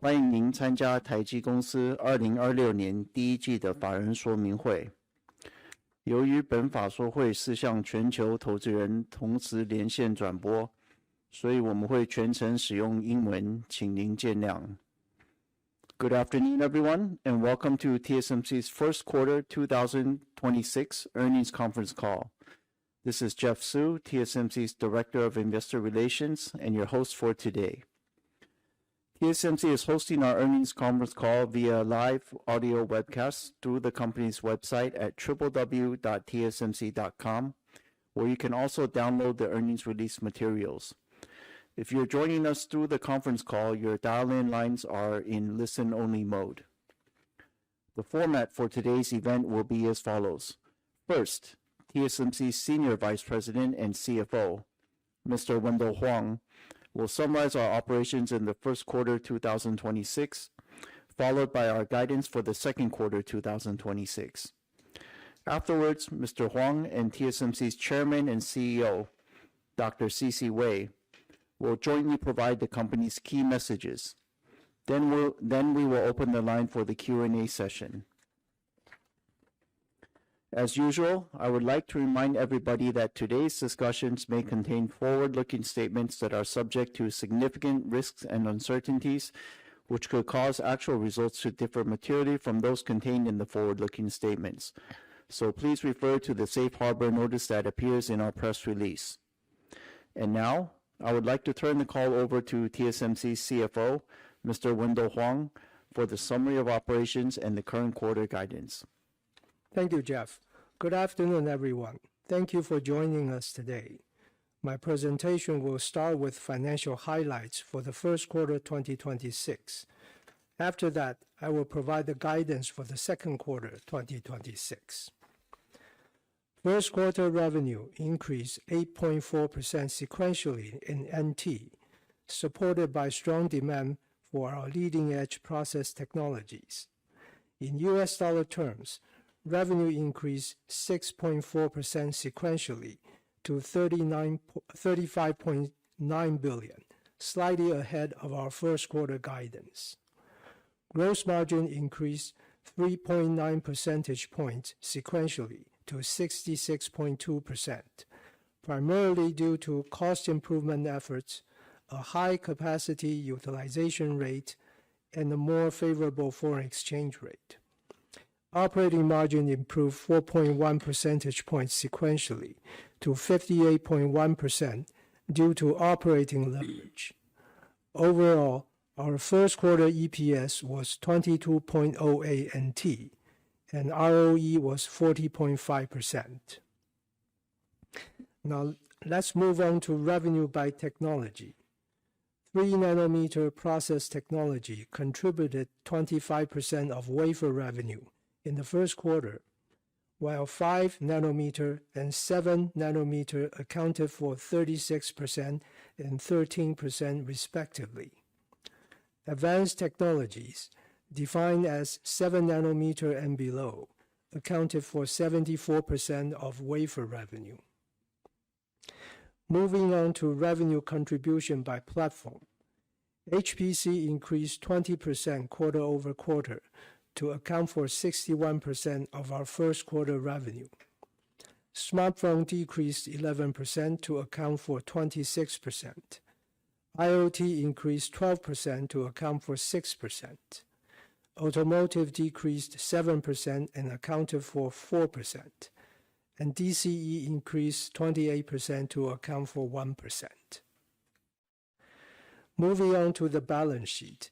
欢迎您参加台积公司2026年第一季的法人说明会。由于本法说会是向全球投资人同时连线转播，所以我们会全程使用英文，请您见谅。Good afternoon, everyone, and welcome to TSMC's first quarter 2026 earnings conference call. This is Jeff Su, TSMC's Director of Investor Relations, and your host for today. TSMC is hosting our earnings conference call via live audio webcast through the company's website at www.tsmc.com, where you can also download the earnings release materials. If you're joining us through the conference call, your dial-in lines are in listen-only mode. The format for today's event will be as follows. First, TSMC's Senior Vice President and CFO, Mr. Wendell Huang, will summarize our operations in the first quarter 2026, followed by our guidance for the second quarter 2026. Afterwards, Mr. Huang and TSMC's Chairman and CEO, Dr. C.C. Wei, will jointly provide the company's key messages. Then we will open the line for the Q&A session. As usual, I would like to remind everybody that today's discussions may contain forward-looking statements that are subject to significant risks and uncertainties, which could cause actual results to differ materially from those contained in the forward-looking statements. So please refer to the safe harbor notice that appears in our press release. And now, I would like to turn the call over to TSMC's CFO, Mr. Wendell Huang, for the summary of operations and the current quarter guidance. Thank you, Jeff. Good afternoon, everyone. Thank you for joining us today. My presentation will start with financial highlights for the first quarter 2026. After that, I will provide the guidance for the second quarter 2026. First quarter revenue increased 8.4% sequentially in NT, supported by strong demand for our leading-edge process technologies. In US dollar terms, revenue increased 6.4% sequentially to $35.9 billion, slightly ahead of our first quarter guidance. Gross margin increased 3.9 percentage points sequentially to 66.2%, primarily due to cost improvement efforts, a high capacity utilization rate, and a more favorable foreign exchange rate. Operating margin improved 4.1 percentage points sequentially to 58.1% due to operating leverage. Overall, our first quarter EPS was 22.08 NT, and ROE was 40.5%. Now, let's move on to revenue by technology. 3-nanometer process technology contributed 25% of wafer revenue in the first quarter, while 5-nanometer and 7-nanometer accounted for 36% and 13% respectively. Advanced technologies, defined as 7-nanometer and below, accounted for 74% of wafer revenue. Moving on to revenue contribution by platform. HPC increased 20% quarter over quarter to account for 61% of our first quarter revenue. Smartphone decreased 11% to account for 26%. IoT increased 12% to account for 6%. Automotive decreased 7% and accounted for 4%. And DCE increased 28% to account for 1%. Moving on to the balance sheet.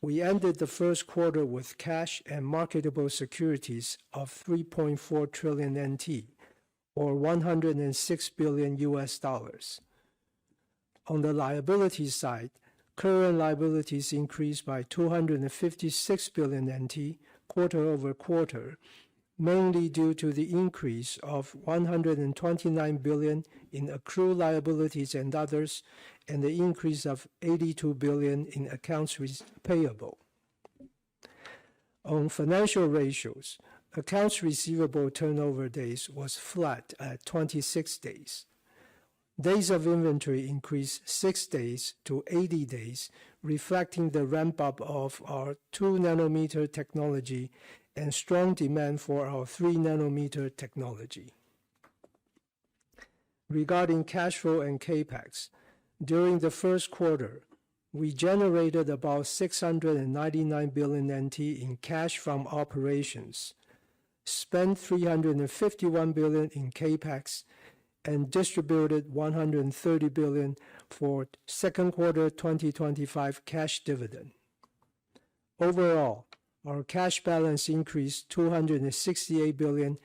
We ended the first quarter with cash and marketable securities of 3.4 trillion NT, or $106 billion. On the liability side, current liabilities increased by 256 billion NT quarter over quarter, mainly due to the increase of 129 billion in accrued liabilities and others, and the increase of 82 billion in accounts payable. On financial ratios, accounts receivable turnover days was flat at 26 days. Days of inventory increased 6 days to 80 days, reflecting the ramp-up of our 2-nanometer technology and strong demand for our 3-nanometer technology. Regarding cash flow and CapEx, during the first quarter, we generated about 699 billion NT in cash from operations, spent 351 billion in CapEx, and distributed 130 billion for second quarter 2025 cash dividend. Overall, our cash balance increased 268 billion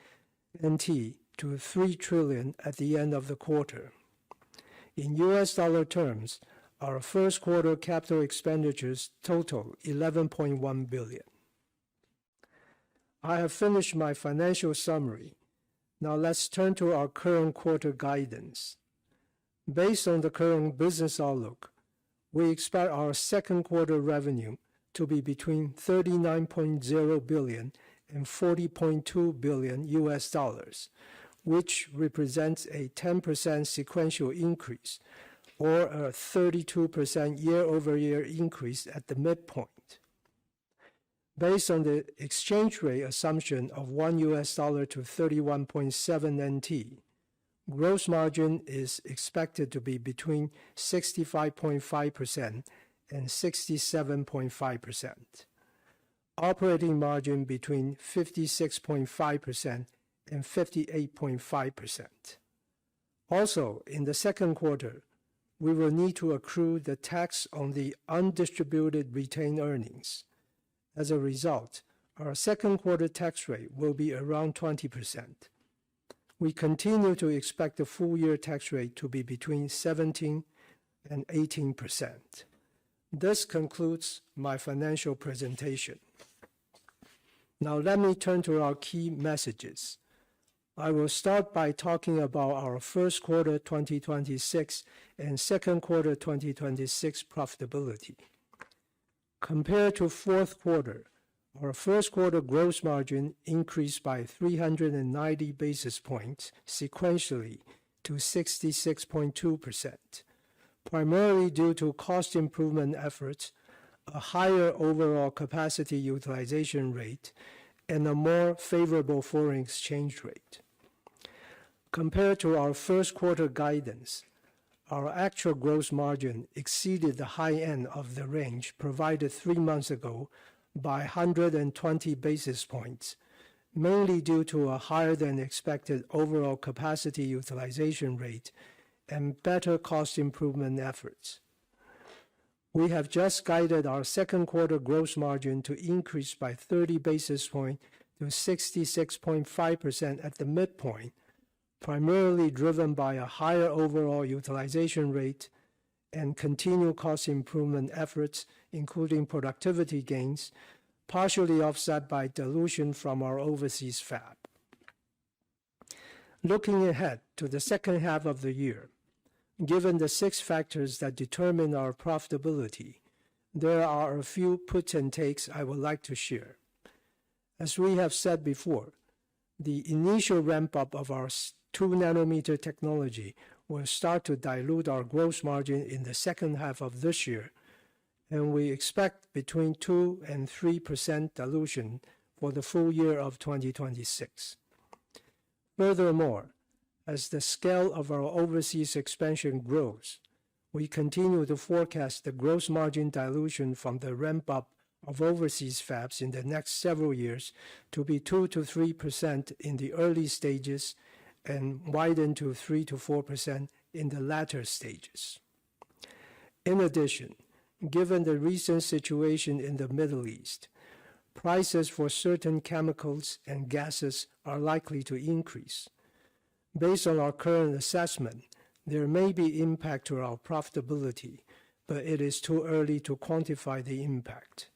NT to 3 trillion at the end of the quarter. In US dollar terms, our first quarter capital expenditures total 11.1 billion. I have finished my financial summary. Now let's turn to our current quarter guidance. Based on the current business outlook, we expect our second quarter revenue to be between 39.0 billion and 40.2 billion US dollars, which represents a 10% sequential increase or a 32% year-over-year increase at the midpoint. Based on the exchange rate assumption of $1 to 31.7 NT, gross margin is expected to be between 65.5% and 67.5%. Operating margin between 56.5% and 58.5%. Also, in the second quarter, we will need to accrue the tax on the undistributed retained earnings. As a result, our second quarter tax rate will be around 20%. We continue to expect the full year tax rate to be between 17% and 18%. This concludes my financial presentation. Now let me turn to our key messages. I will start by talking about our first quarter 2026 and second quarter 2026 profitability. Compared to fourth quarter, our first quarter gross margin increased by 390 basis points sequentially to 66.2%, primarily due to cost improvement efforts, a higher overall capacity utilization rate, and a more favorable foreign exchange rate. Compared to our first quarter guidance, our actual gross margin exceeded the high end of the range provided 3 months ago by 120 basis points, mainly due to a higher than expected overall capacity utilization rate and better cost improvement efforts. We have just guided our second quarter gross margin to increase by 30 basis points to 66.5% at the midpoint, primarily driven by a higher overall utilization rate and continued cost improvement efforts, including productivity gains, partially offset by dilution from our overseas fab. Looking ahead to the second half of the year, given the 6 factors that determine our profitability, there are a few puts and takes I would like to share. As we have said before, the initial ramp-up of our 2-nanometer technology will start to dilute our gross margin in the second half of this year, and we expect between 2 and 3% dilution for the full year of 2026. Furthermore, as the scale of our overseas expansion grows, we continue to forecast the gross margin dilution from the ramp-up of overseas fabs in the next several years to be 2 to 3% in the early stages and widen to 3 to 4% in the latter stages. In addition, given the recent situation in the Middle East, prices for certain chemicals and gases are likely to increase. Based on our current assessment, there may be impact to our profitability, but it is too early to quantify the impact.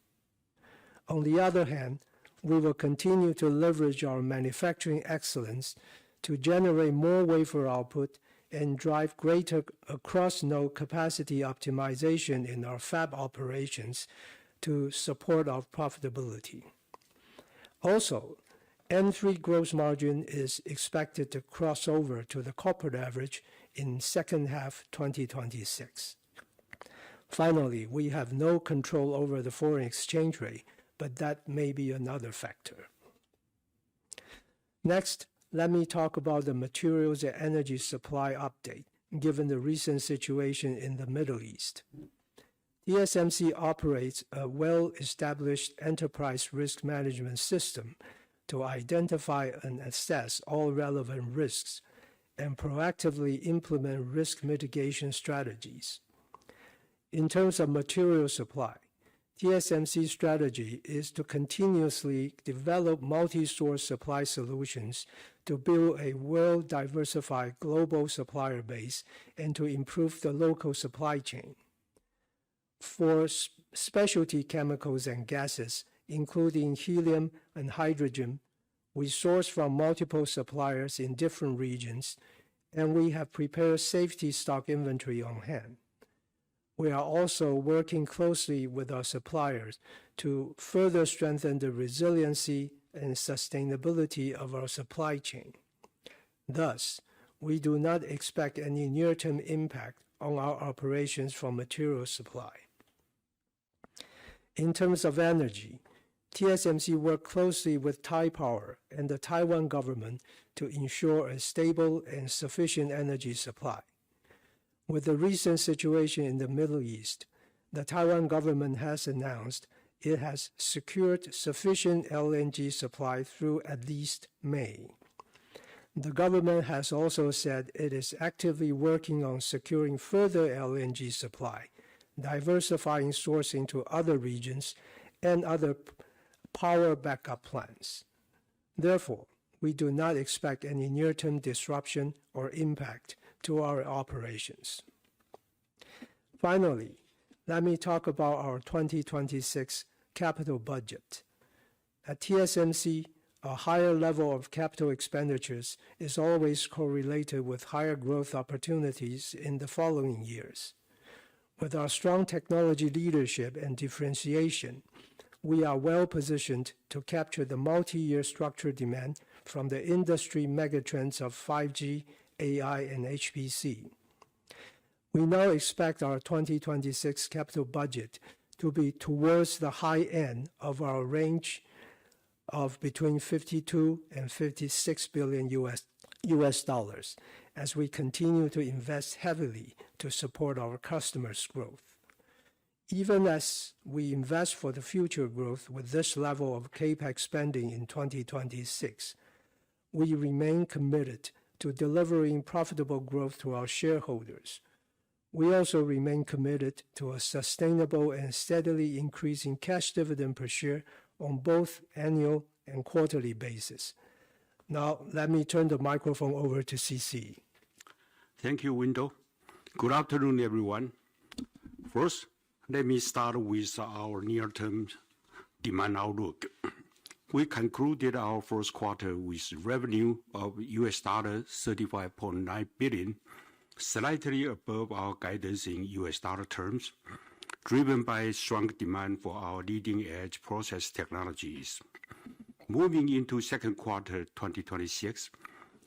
On the other hand, we will continue to leverage our manufacturing excellence to generate more wafer output and drive greater across-node capacity optimization in our fab operations to support our profitability. Also, N3 gross margin is expected to cross over to the corporate average in second half 2026. Finally, we have no control over the foreign exchange rate, but that may be another factor. Next, let me talk about the materials and energy supply update, given the recent situation in the Middle East. TSMC operates a well-established enterprise risk management system to identify and assess all relevant risks and proactively implement risk mitigation strategies. In terms of material supply, TSMC's strategy is to continuously develop multi-source supply solutions to build a well-diversified global supplier base and to improve the local supply chain. For specialty chemicals and gases, including helium and hydrogen, we source from multiple suppliers in different regions, and we have prepared safety stock inventory on hand. We are also working closely with our suppliers to further strengthen the resiliency and sustainability of our supply chain. Thus, we do not expect any near-term impact on our operations from material supply. In terms of energy, TSMC worked closely with Taipower and the Taiwan government to ensure a stable and sufficient energy supply. With the recent situation in the Middle East, the Taiwan government has announced it has secured sufficient LNG supply through at least May. The government has also said it is actively working on securing further LNG supply, diversifying sourcing to other regions, and other power backup plans. Therefore, we do not expect any near-term disruption or impact to our operations. Finally, let me talk about our 2026 capital budget. At TSMC, a higher level of capital expenditures is always correlated with higher growth opportunities in the following years. With our strong technology leadership and differentiation, we are well positioned to capture the multi-year structural demand from the industry megatrends of 5G, AI, and HPC. We now expect our 2026 capital budget to be towards the high end of our range of between 52 and 56 billion US dollars as we continue to invest heavily to support our customers' growth. Even as we invest for the future growth with this level of CapEx spending in 2026, we remain committed to delivering profitable growth to our shareholders. We also remain committed to a sustainable and steadily increasing cash dividend per share on both annual and quarterly basis. Now, let me turn the microphone over to CC. Thank you, Wendell. Good afternoon, everyone. First, let me start with our near-term demand outlook. We concluded our first quarter with revenue of $35.9 billion, slightly above our guidance in US dollar terms, driven by strong demand for our leading-edge process technologies. Moving into second quarter 2026,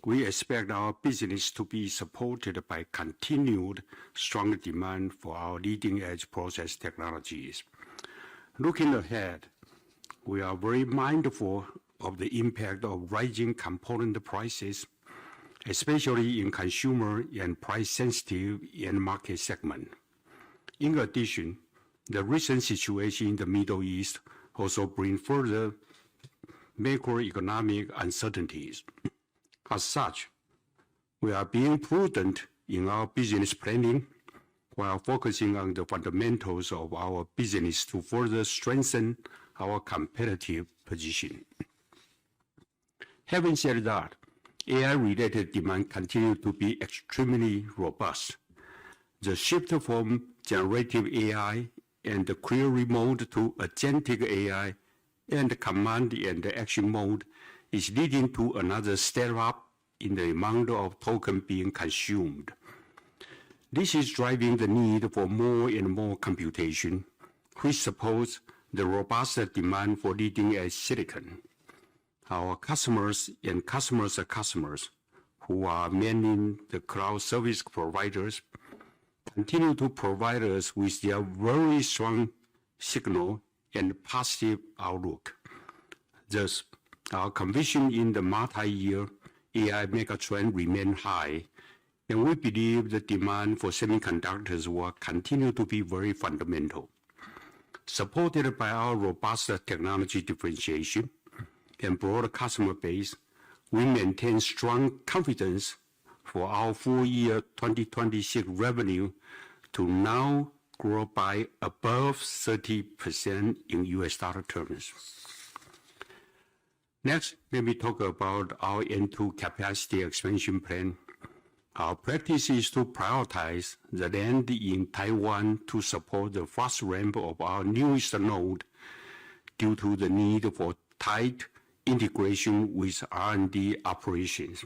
we expect our business to be supported by continued strong demand for our leading-edge process technologies. Looking ahead, we are very mindful of the impact of rising component prices, especially in consumer and price-sensitive end market segment. In addition, the recent situation in the Middle East also brings further macroeconomic uncertainties. As such, we are being prudent in our business planning while focusing on the fundamentals of our business to further strengthen our competitive position. Having said that, AI-related demand continues to be extremely robust. The shift from generative AI and the query mode to agentic AI and command and action mode is leading to another step up in the amount of token being consumed. This is driving the need for more and more computation, which supports the robust demand for leading-edge silicon. Our customers and customers' customers, who are mainly the cloud service providers, continue to provide us with their very strong signal and positive outlook. Thus, our conviction in the multi-year AI megatrend remains high, and we believe the demand for semiconductors will continue to be very fundamental. Supported by our robust technology differentiation and broad customer base, we maintain strong confidence for our full year 2026 revenue to now grow by above 30% in US dollar terms. Next, let me talk about our N2 capacity expansion plan. Our practice is to prioritize the land in Taiwan to support the fast ramp of our newest node due to the need for tight integration with R&D operations.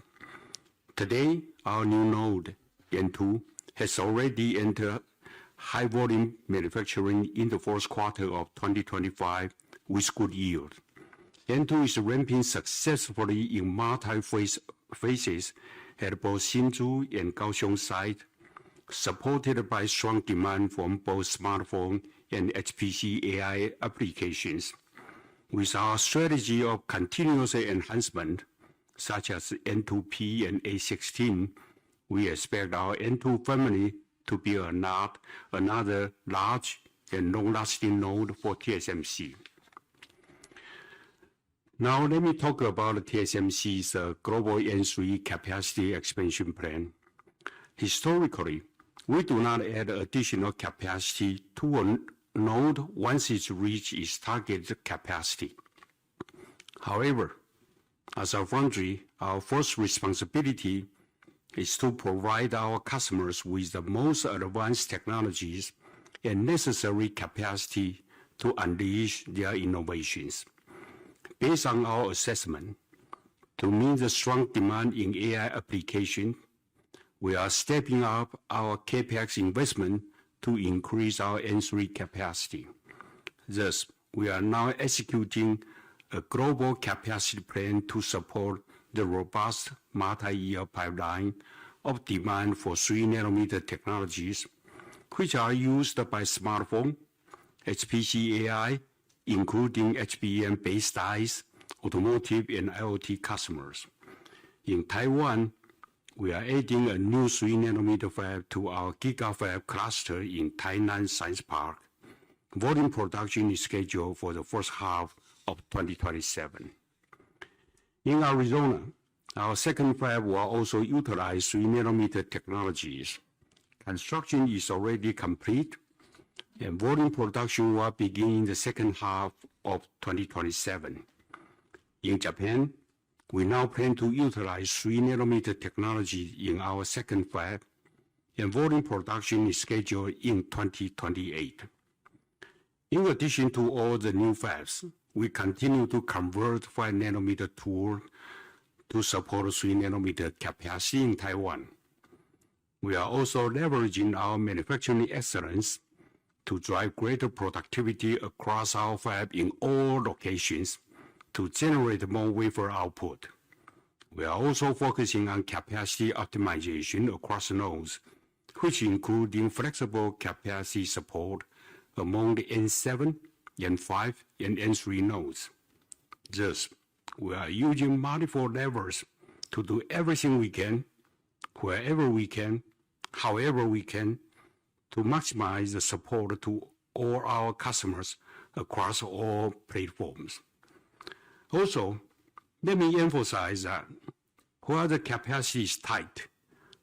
Today, our new node, N2, has already entered high-volume manufacturing in the fourth quarter of 2025 with good yield. N2 is ramping successfully in multi-phases at both Hsinchu and Kaohsiung site, supported by strong demand from both smartphone and HPC AI applications. With our strategy of continuous enhancement, such as N2P and A16, we expect our N2 family to be another large and long-lasting node for TSMC. Now let me talk about TSMC's global N3 capacity expansion plan. Historically, we do not add additional capacity to a node once it reaches its target capacity. However, as a foundry, our first responsibility is to provide our customers with the most advanced technologies and necessary capacity to unleash their innovations. Based on our assessment, to meet the strong demand in AI application, we are stepping up our CapEx investment to increase our N3 capacity. Thus, we are now executing a global capacity plan to support the robust multi-year pipeline of demand for 3nm technologies, which are used by smartphone, HPC AI, including HBM-based dies, automotive, and IoT customers. In Taiwan, we are adding a new 3nm fab to our GigaFab cluster in Tainan Science Park. Volume production is scheduled for the first half of 2027. In Arizona, our second fab will also utilize 3nm technologies. Construction is already complete, and volume production will begin in the second half of 2027. In Japan, we now plan to utilize 3nm technology in our second fab, and volume production is scheduled in 2028. In addition to all the new fabs, we continue to convert 5nm tool to support 3nm capacity in Taiwan. We are also leveraging our manufacturing excellence to drive greater productivity across our fab in all locations to generate more wafer output. We are also focusing on capacity optimization across nodes, which including flexible capacity support among the N7, N5, and N3 nodes. Thus, we are using multiple levers to do everything we can, wherever we can, however we can, to maximize the support to all our customers across all platforms. Also, let me emphasize that while the capacity is tight,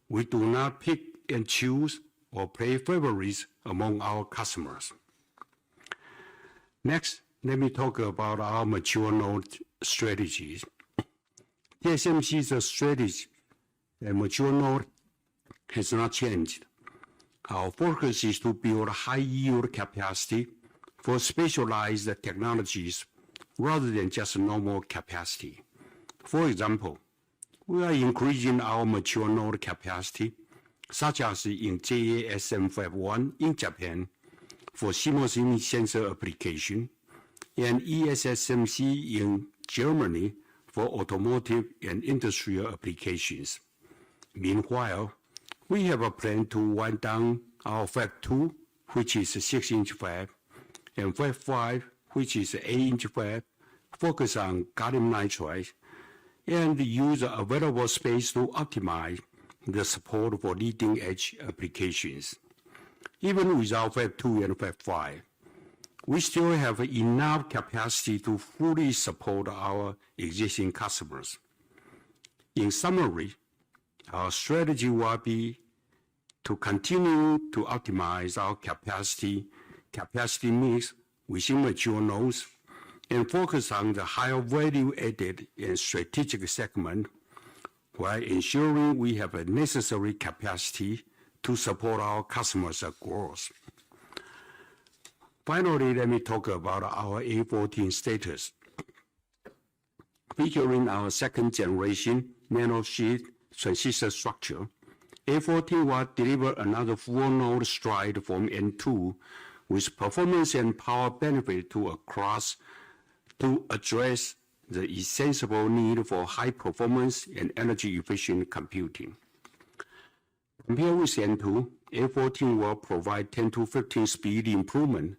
we do not pick and choose or play favorites among our customers. Next, let me talk about our mature node strategies. TSMC's strategy and mature node has not changed. Our focus is to build high-yield capacity for specialized technologies rather than just normal capacity. For example, we are increasing our mature node capacity, such as in JASM Fab 1 in Japan for CMOS image sensor application, and ESSMC in Germany for automotive and industrial applications. Meanwhile, we have a plan to wind down our Fab 2, which is a 6-inch fab, and Fab 5, which is an 8-inch fab, focus on gallium nitride and use the available space to optimize the support for leading-edge applications. Even without Fab 2 and Fab 5, we still have enough capacity to fully support our existing customers. In summary, our strategy will be to continue to optimize our capacity mix within mature nodes and focus on the higher value-added and strategic segment while ensuring we have a necessary capacity to support our customers' growth. Finally, let me talk about our A14 status. Featuring our second-generation nanosheet transistor structure, A14 will deliver another full-node stride from N2 with performance and power benefit to address the essential need for high performance and energy-efficient computing. Compared with N2, A14 will provide 10 to 15 speed improvement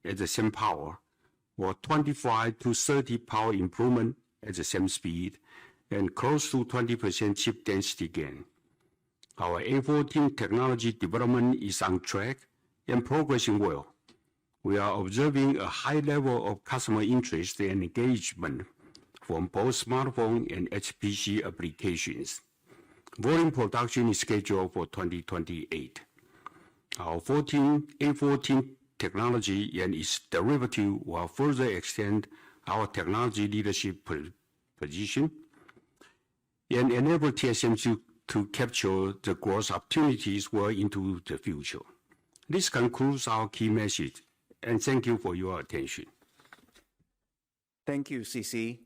at the same power, or 25 to 30 power improvement at the same speed, and close to 20% chip density gain. Our A14 technology development is on track and progressing well. We are observing a high level of customer interest and engagement from both smartphone and HPC applications. Volume production is scheduled for 2028. Our A14 technology and its derivative will further extend our technology leadership position and enable TSMC to capture the growth opportunities well into the future. This concludes our key message, and thank you for your attention. Thank you, CC.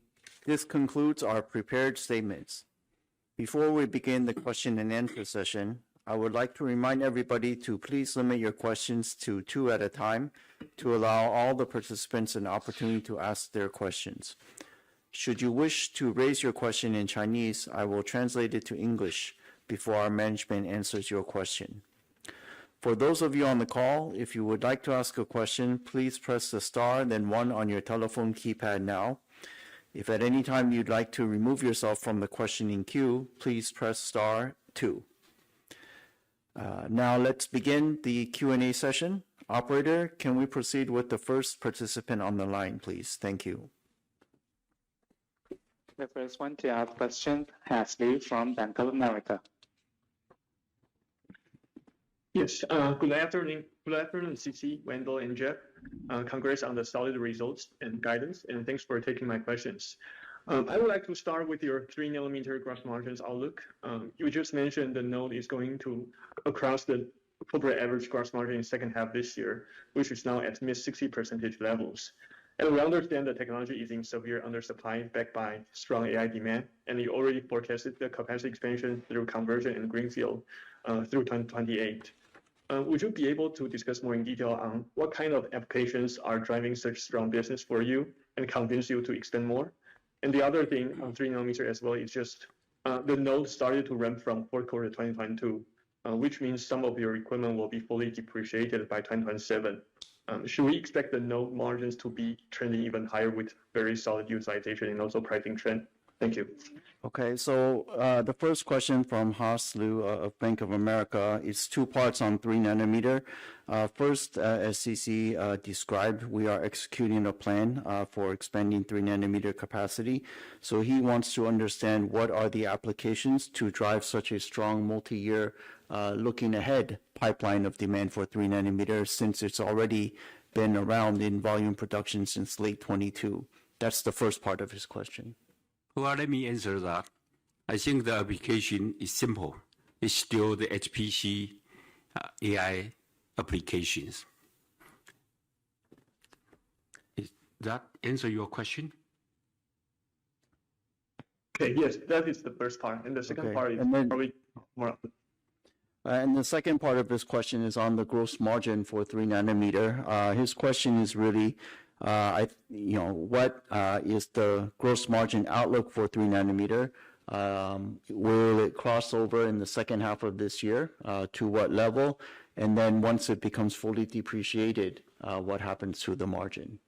This concludes our prepared statements. Before we begin the question and answer session, I would like to remind everybody to please limit your questions to 2 at a time to allow all the participants an opportunity to ask their questions. Should you wish to raise your question in Chinese, I will translate it to English before our management answers your question. For those of you on the call, if you would like to ask a question, please press the star, then 1 on your telephone keypad now. If at any time you'd like to remove yourself from the questioning queue, please press star 2. Now let's begin the Q&A session. Operator, can we proceed with the first participant on the line, please? Thank you. The first one to ask question, Hasley from Bank of America. Yes, good afternoon, CC, Wendell, and Jeff. Congrats on the solid results and guidance, and thanks for taking my questions. I would like to start with your 3nm gross margins outlook. You just mentioned the node is going to across the corporate average gross margin in second half this year, which is now at mid-60% levels. And we understand the technology is in severe undersupply backed by strong AI demand, and you already forecasted the capacity expansion through conversion and greenfield through 2028. Would you be able to discuss more in detail on what kind of applications are driving such strong business for you and convince you to extend more? And the other thing on 3nm as well is just the node started to ramp from fourth quarter 2022, which means some of your equipment will be fully depreciated by 2027. Should we expect the node margins to be trending even higher with very solid utilization and also pricing trend? Thank you. Okay, so the first question from Haas Liu of Bank of America is 2 parts on 3nm. First, as CC described, we are executing a plan for expanding 3nm capacity. So he wants to understand what are the applications to drive such a strong multi-year looking ahead pipeline of demand for 3nm since it's already been around in volume production since late 22. That's the first part of his question. Well, let me answer that. I think the application is simple. It's still the HPC AI applications. Does that answer your question? Okay, yes, that is the first part. And the second part is probably more. And the second part of his question is on the gross margin for 3nm. His question is really, what is the gross margin outlook for 3nm? Will it cross over in the second half of this year? To what level? And then once it becomes fully depreciated, what happens to the margin?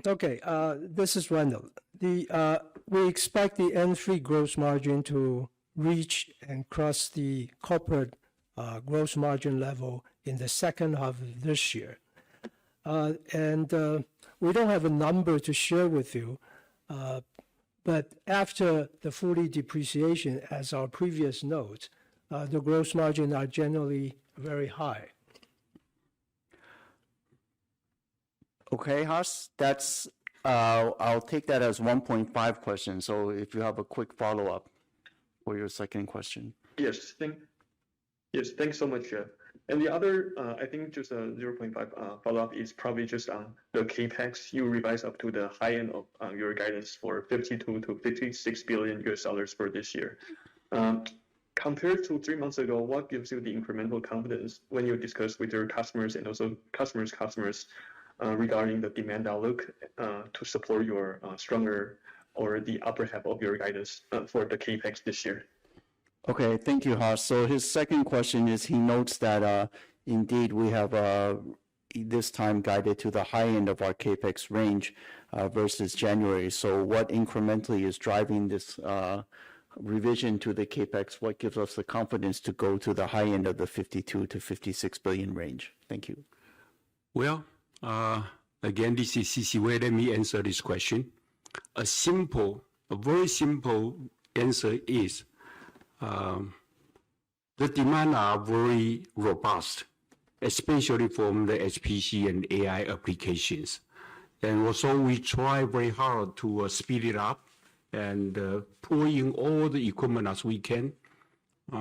Okay, this is Wendell. We expect the N3 gross margin to reach and cross the corporate gross margin level in the second half of this year. And we don't have a number to share with you, but after the fully depreciation, as our previous note, the gross margin are generally very high. Okay, Haas, that's, I'll take that as 1.5 questions. So if you have a quick follow-up for your second question. Yes, thanks so much, Jeff. And the other, I think just a 0.5 follow-up is probably just on the capex. You revise up to the high end of your guidance for $52 to $56 billion for this year. Compared to 3 months ago, what gives you the incremental confidence when you discuss with your customers and also customers' regarding the demand outlook to support your stronger or the upper half of your guidance for the capex this year? Okay, thank you, Haas. So his second question is, he notes that indeed we have this time guided to the high end of our capex range versus January. So what incrementally is driving this revision to the capex? What gives us the confidence to go to the high end of the 52 to 56 billion range? Thank you. Well, again, this is C.C. Wei. Let me answer this question. A very simple answer is the demand are very robust, especially from the HPC and AI applications. And also we try very hard to speed it up and pull in all the equipment as we can.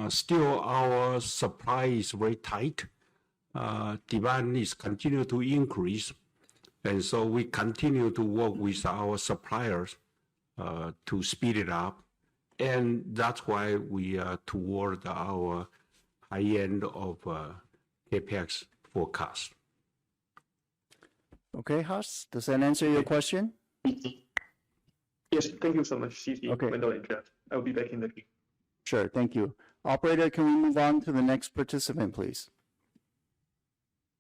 Still, our supply is very tight. Demand is continue to increase. And so we continue to work with our suppliers to speed it up. And that's why we are toward our high end of capex forecast. Okay, Haas, does that answer your question? Yes, thank you so much, C.C. Okay. Wendell and Jeff. I'll be back in the queue. Sure, thank you. Operator, can we move on to the next participant, please?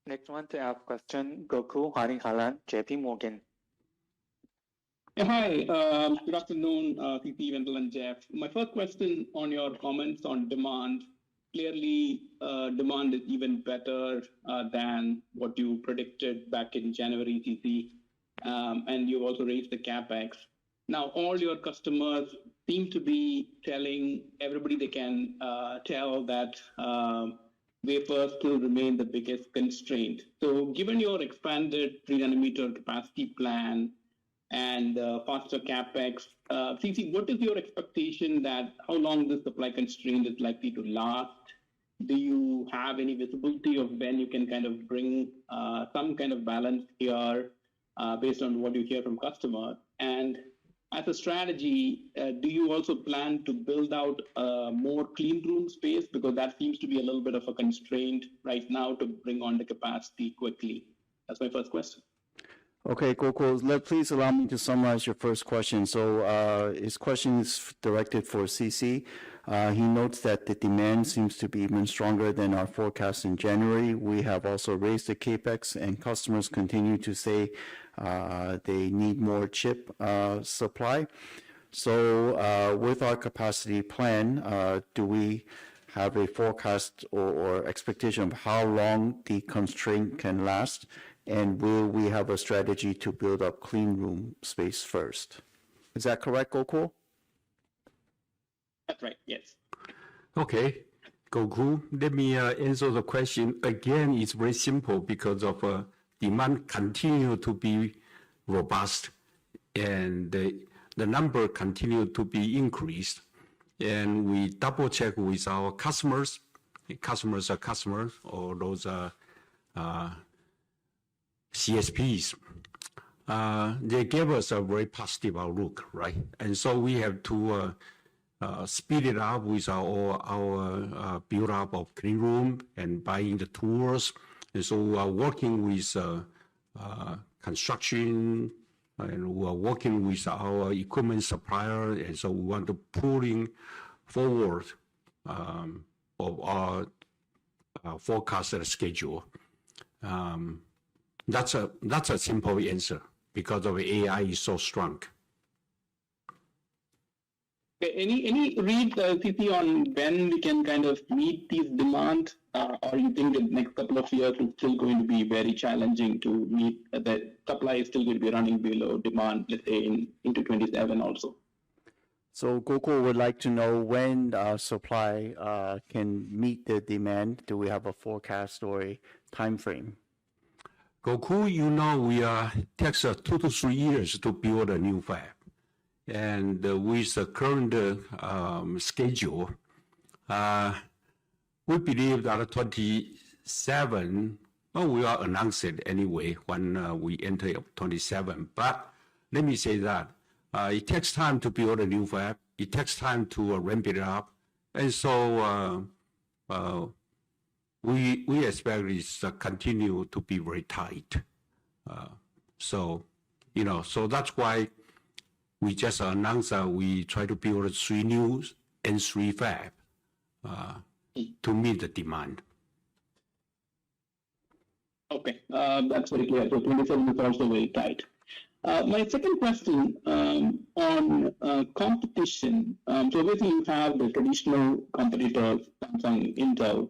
Next one to ask question, Gokul Hariharan, JP Morgan. Yeah, hi, good afternoon, CP, Wendell, and Jeff. My first question on your comments on demand. Clearly, demand is even better than what you predicted back in January, CC, and you also raised the capex. Now, all your customers seem to be telling everybody they can tell that wafers still remain the biggest constraint. So given your expanded 3nm capacity plan and faster capex, CC, what is your expectation that how long this supply constraint is likely to last? Do you have any visibility of when you can kind of bring some kind of balance here based on what you hear from customers? And as a strategy, do you also plan to build out more clean room space? Because that seems to be a little bit of a constraint right now to bring on the capacity quickly. That's my first question. Okay, Gokul, please allow me to summarize your first question. So his question is directed for CC. He notes that the demand seems to be even stronger than our forecast in January. We have also raised the capex, and customers continue to say they need more chip supply. So with our capacity plan, do we have a forecast or expectation of how long the constraint can last? And will we have a strategy to build up clean room space first? Is that correct, Gokul? That's right, yes. Okay, Gokul, let me answer the question. Again, it's very simple because of demand continue to be robust and the number continue to be increased. And we double check with our customers. Customers are customers, or those are CSPs. They gave us a very positive outlook, right? And so we have to speed it up with our build up of clean room and buying the tools. And so we are working with construction, and we are working with our equipment supplier. And so we want to pulling forward of our forecasted schedule. That's a simple answer because of AI is so strong. Okay, any read, CC, on when we can kind of meet these demands, or you think the next couple of years is still going to be very challenging to meet, the supply is still going to be running below demand, let's say into 27 also? So Gokul would like to know when supply can meet the demand. Do we have a forecast or a time frame? Gokul, you know, it takes 2 to 3 years to build a new fab. And with the current schedule, we believe that 27, well, we will announce it anyway when we enter 27. But let me say that it takes time to build a new fab. It takes time to ramp it up. And so we expect it to continue to be very tight. So that's why we just announced that we try to build 3 new and 3 fab to meet the demand. Okay, that's very clear. So 27 is also very tight. My second question on competition. So obviously you have the traditional competitors, Samsung, Intel,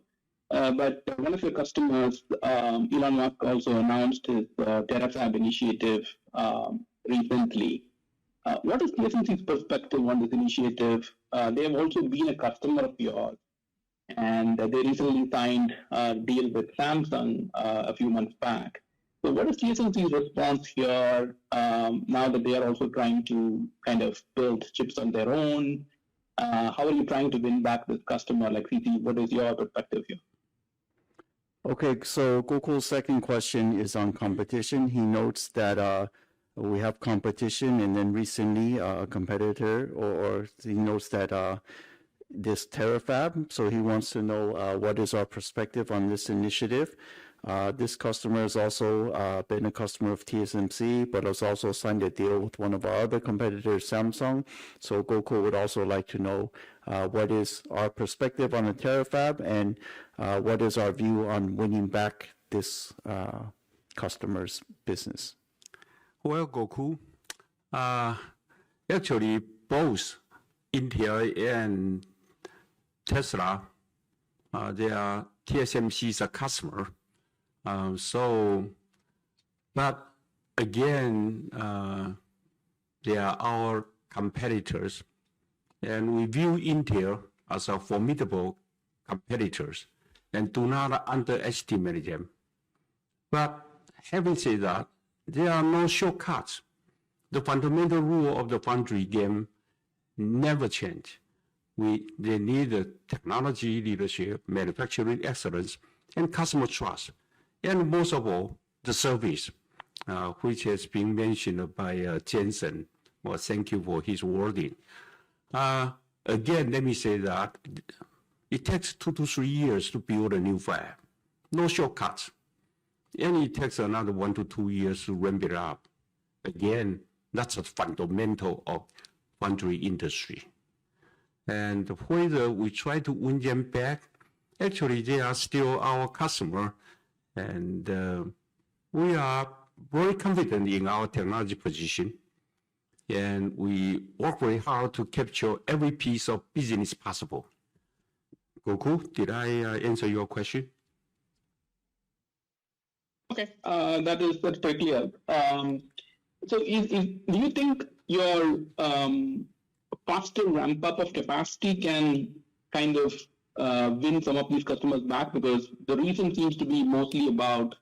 but one of your customers, Elon Musk, also announced his TerraFab initiative recently. What is TSMC's perspective on this initiative? They have also been a customer of yours, and they recently signed a deal with Samsung a few months back. So what is TSMC's response here now that they are also trying to kind of build chips on their own? How are you trying to win back this customer? Like, CT, what is your perspective here? Okay, so Gokul's second question is on competition. He notes that we have competition, and then recently a competitor, or he notes that this TerraFab, so he wants to know what is our perspective on this initiative. This customer has also been a customer of TSMC, but has also signed a deal with one of our other competitors, Samsung. So Gokul would also like to know what is our perspective on the TerraFab, and what is our view on winning back this customer's business. Well, Gokul, actually both Intel and Tesla, they are TSMC's customer. But again, they are our competitors, and we view Intel as a formidable competitors and do not underestimate them. But having said that, there are no shortcuts. The fundamental rule of the foundry game never change. They need the technology leadership, manufacturing excellence, and customer trust. And most of all, the service, which has been mentioned by Jensen. Well, thank you for his wording. Again, let me say that it takes 2 to 3 years to build a new fab. No shortcuts. And it takes another 1 to 2 years to ramp it up. Again, that's a fundamental of foundry industry. And whether we try to win them back, actually they are still our customer. And we are very confident in our technology position. And we work very hard to capture every piece of business possible. Gokul, did I answer your question? Okay, that's very clear. So do you think your faster ramp up of capacity can kind of win some of these customers back? Because the reason seems to be mostly about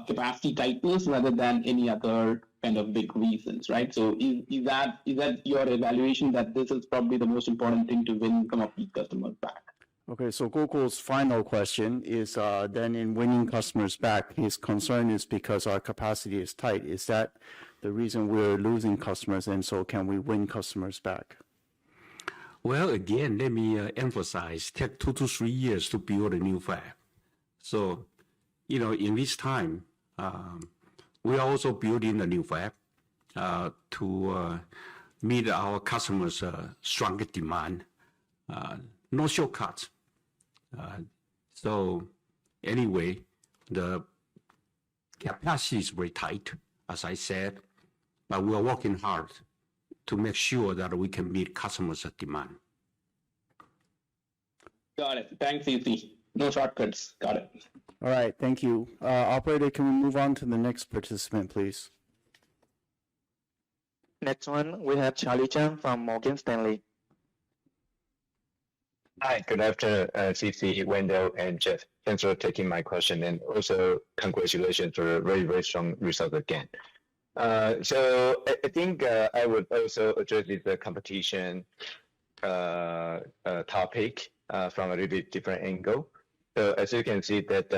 capacity tightness rather than any other kind of big reasons, right? So is that your evaluation that this is probably the most important thing to win some of these customers back? Okay, so Gokul's final question is then in winning customers back, his concern is because our capacity is tight. Is that the reason we're losing customers, and so can we win customers back? Well, again, let me emphasize, take 2 to 3 years to build a new fab. So, in this time, we are also building a new fab to meet our customers' stronger demand. No shortcuts. So anyway, the capacity is very tight, as I said, but we are working hard to make sure that we can meet customers' demand. Got it. Thanks, EC. No shortcuts. Got it. All right, thank you. Operator, can we move on to the next participant, please? Next one, we have Charlie Chan from Morgan Stanley. Hi, good afternoon, CC, Wendell, and Jeff. Thanks for taking my question, and also congratulations for a very, very strong result again. So I think I would also address the competition topic from a little bit different angle. So as you can see that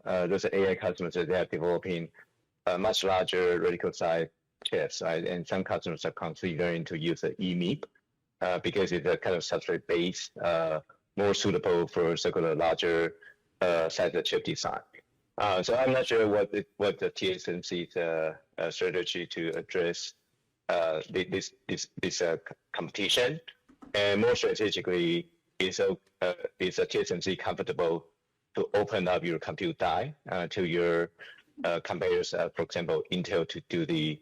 those AI customers, they are developing much larger radical size chips, right? And some customers are considering to use the EMIB because it's a kind of substrate base, more suitable for circular larger size of chip design. So I'm not sure what the TSMC's strategy to address this competition, and more strategically, is TSMC comfortable to open up your compute die to your competitors, for example, Intel, to do the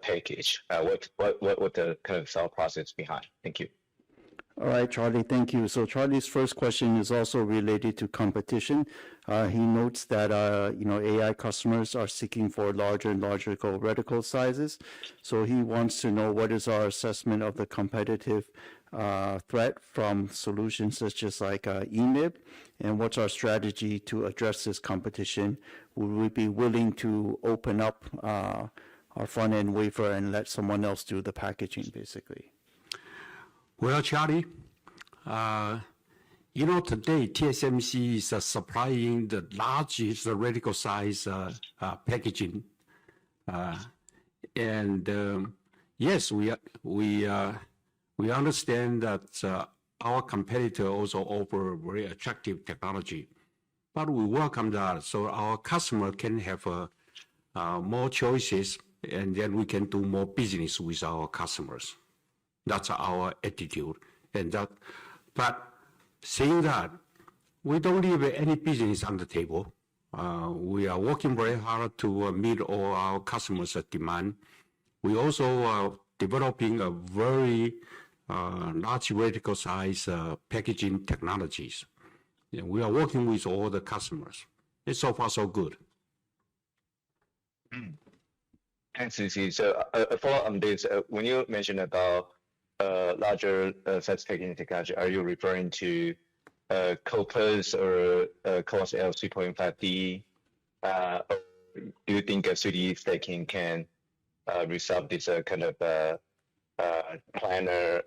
package? What the kind of thought process behind? Thank you. All right, Charlie, thank you. So Charlie's first question is also related to competition. He notes that AI customers are seeking for larger and larger reticle sizes. So he wants to know what is our assessment of the competitive threat from solutions such as like EMIB, and what's our strategy to address this competition? Would we be willing to open up our front-end wafer and let someone else do the packaging, basically? Well, Charlie, today TSMC is supplying the largest radical size packaging, and yes, we understand that our competitor also offer very attractive technology, but we welcome that so our customer can have more choices, and then we can do more business with our customers. That's our attitude. But saying that, we don't leave any business on the table. We are working very hard to meet all our customers' demand. We also are developing a very large radical size packaging technologies. And we are working with all the customers. It's so far so good. Thanks, CC. So a follow on this, when you mentioned about larger size packaging technology, are you referring to CoPlus or CoWoS 3.5D? Do you think 3D stacking can resolve this kind of planar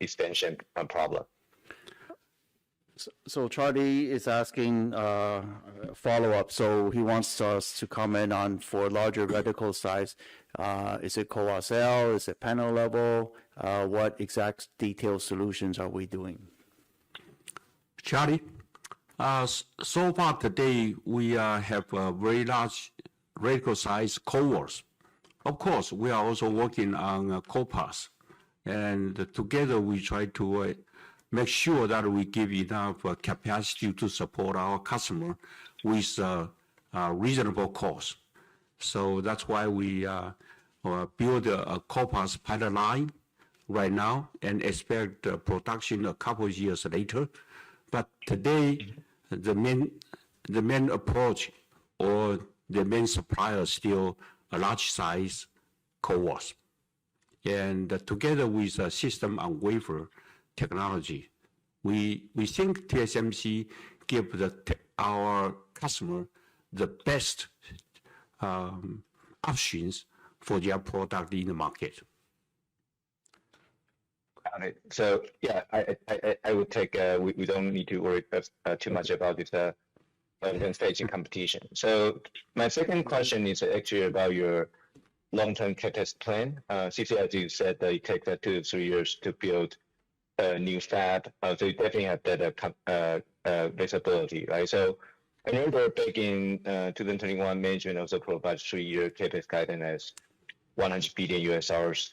extension problem? So Charlie is asking follow-up. So he wants us to comment on for larger reticle size. Is it CoWoS L? Is it panel level? What exact detailed solutions are we doing? Charlie, so far today we have a very large radical size CoWoS. Of course, we are also working on CoPlus, and together we try to make sure that we give enough capacity to support our customer with reasonable cost. So that's why we build a CoPlus pilot line right now and expect production a couple of years later. But today, the main approach or the main supplier is still a large size CoWoS. And together with a system on wafer technology, we think TSMC give our customer the best options for their product in the market. Got it. So yeah, I would take we don't need to worry too much about this advanced packaging competition. So my second question is actually about your long-term CapEx plan. CC, as you said, it takes 2 to 3 years to build a new fab. So you definitely have that visibility, right? So I remember back in 2021, management also provides 3-year CapEx guidance as $100 billion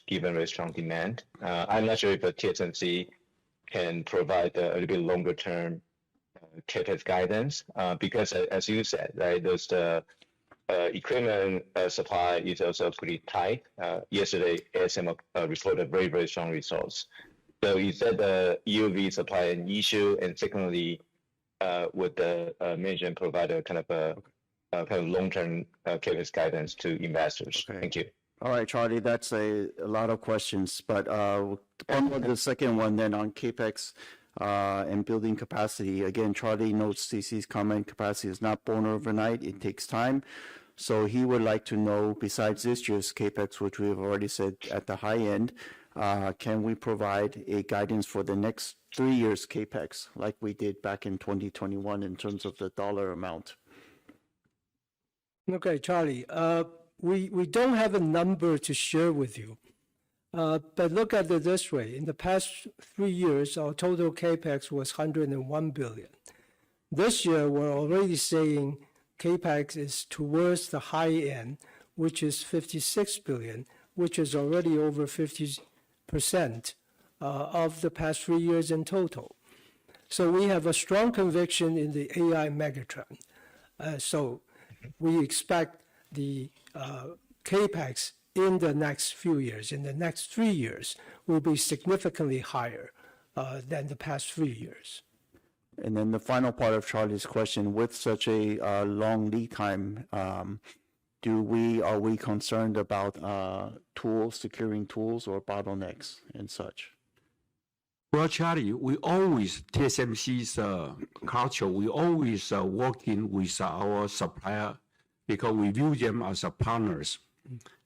given very strong demand. I'm not sure if TSMC can provide a little bit longer term CapEx guidance? Because as you said, right, those equipment supply is also pretty tight. Yesterday, ASM reported very, very strong results. So is that the EUV supply an issue? And secondly, would the management provide a kind of long-term CapEx guidance to investors? Okay. Thank you. All right, Charlie, that's a lot of questions, but on the second one then on CapEx and building capacity. Again, Charlie notes CC's comment, capacity is not born overnight, it takes time. So he would like to know, besides this year's CapEx, which we have already said at the high end, can we provide a guidance for the next 3 years CapEx, like we did back in 2021 in terms of the dollar amount? Okay, Charlie, we don't have a number to share with you, but look at it this way. In the past 3 years, our total CapEx was 101 billion. This year, we're already saying CapEx is towards the high end, which is 56 billion, which is already over 50% of the past 3 years in total. So we have a strong conviction in the AI megatrend. So we expect the CapEx in the next few years, in the next 3 years, will be significantly higher than the past 3 years. And then the final part of Charlie's question, with such a long lead time, are we concerned about securing tools or bottlenecks and such? Well, Charlie, we always, TSMC's culture, we always working with our supplier because we view them as partners.